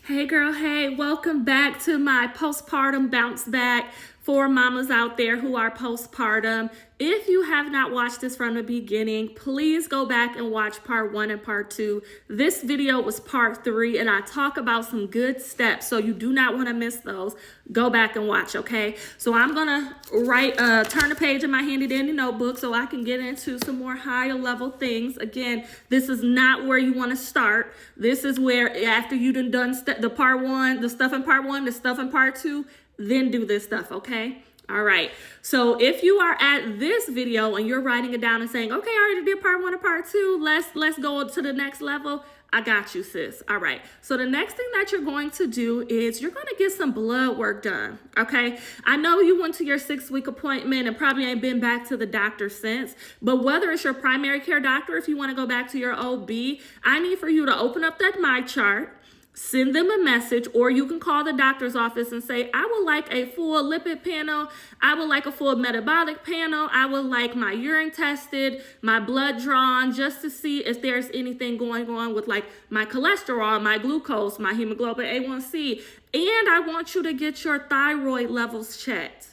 Hey girl, hey, welcome back to my postpartum bounce back for mamas out there who are postpartum. If you have not watched this from the beginning, please go back and watch part 1 and part 2. This video was part 3 and I talk about some good steps, so you do not want to miss those. Go back and watch, okay? So I'm gonna turn the page in my handy dandy notebook so I can get into some more higher level things. Again, this is not where you want to start. This is where after you done the part 1, the stuff in part 1, the stuff in part 2, then do this stuff, okay? All right, so if you are at this video and you're writing it down and saying, okay, I already did part 1 and part 2, let's go to the next level, I got you, sis. All right, so the next thing that you're going to do is you're going to get some blood work done, okay? I know you went to your 6-week appointment and probably ain't been back to the doctor since, but whether it's your primary care doctor, if you want to go back to your OB, I need for you to open up that My Chart, send them a message, or you can call the doctor's office and say, I would like a full lipid panel. I would like a full metabolic panel. I would like my urine tested, my blood drawn, just to see if there's anything going on with like my cholesterol, my glucose, my hemoglobin A1C. And I want you to get your thyroid levels checked.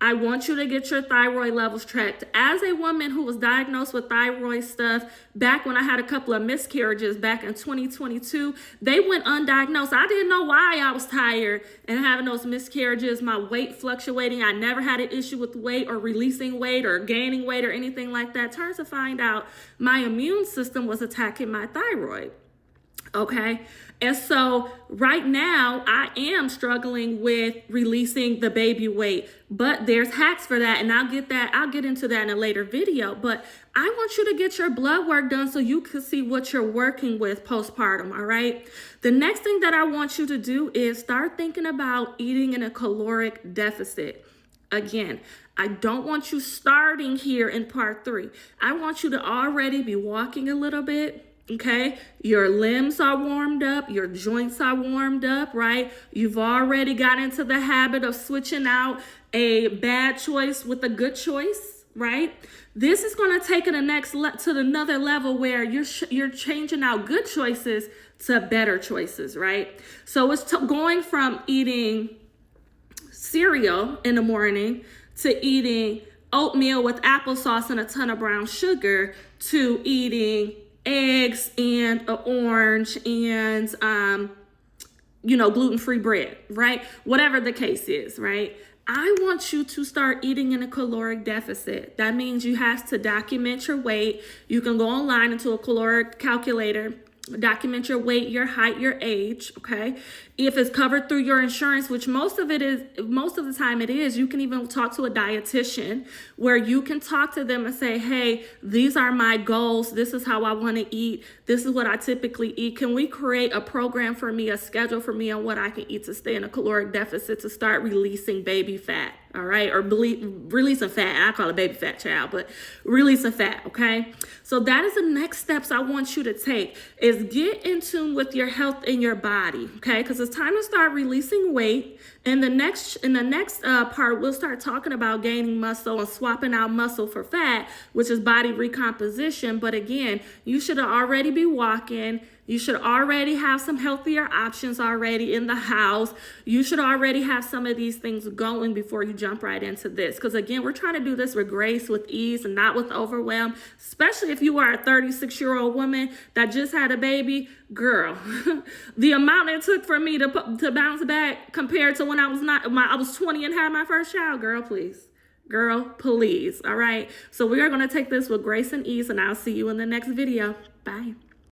I want you to get your thyroid levels checked. As a woman who was diagnosed with thyroid stuff back when I had a couple of miscarriages back in 2022, they went undiagnosed. I didn't know why I was tired and having those miscarriages, my weight fluctuating. I never had an issue with weight or releasing weight or gaining weight or anything like that. Turns to find out my immune system was attacking my thyroid. Okay. And so right now I am struggling with releasing the baby weight, but there's hacks for that. And I'll get into that in a later video, but I want you to get your blood work done so you can see what you're working with postpartum. All right. The next thing that I want you to do is start thinking about eating in a caloric deficit. Again, I don't want you starting here in part 3. I want you to already be walking a little bit. Okay, your limbs are warmed up, your joints are warmed up, right? You've already got into the habit of switching out a bad choice with a good choice, right? This is going to take it to another level where you're changing out good choices to better choices, right? So it's going from eating cereal in the morning to eating oatmeal with applesauce and a ton of brown sugar to eating eggs and an orange and gluten-free bread, right? Whatever the case is, right? I want you to start eating in a caloric deficit. That means you have to document your weight. You can go online into a caloric calculator, document your weight, your height, your age, okay? If it's covered through your insurance, which most of the time it is, you can even talk to a dietitian where you can talk to them and say, hey, these are my goals. This is how I want to eat. This is what I typically eat. Can we create a program for me, a schedule for me on what I can eat to stay in a caloric deficit to start releasing baby fat, all right? Or releasing fat. I call it baby fat, child, but releasing fat, okay? So that is the next steps I want you to take is get in tune with your health and your body, okay? Because it's time to start releasing weight. In the next part, we'll start talking about gaining muscle and swapping out muscle for fat, which is body recomposition. But again, you should already be walking. You should already have some healthier options already in the house. You should already have some of these things going before you jump right into this. Because again, we're trying to do this with grace, with ease, and not with overwhelm, especially if you are a 36-year-old woman that just had a baby. Girl, the amount it took for me to bounce back compared to when I was 20 and had my first child, girl, please. Girl, please. All right. So we are going to take this with grace and ease, and I'll see you in the next video. Bye.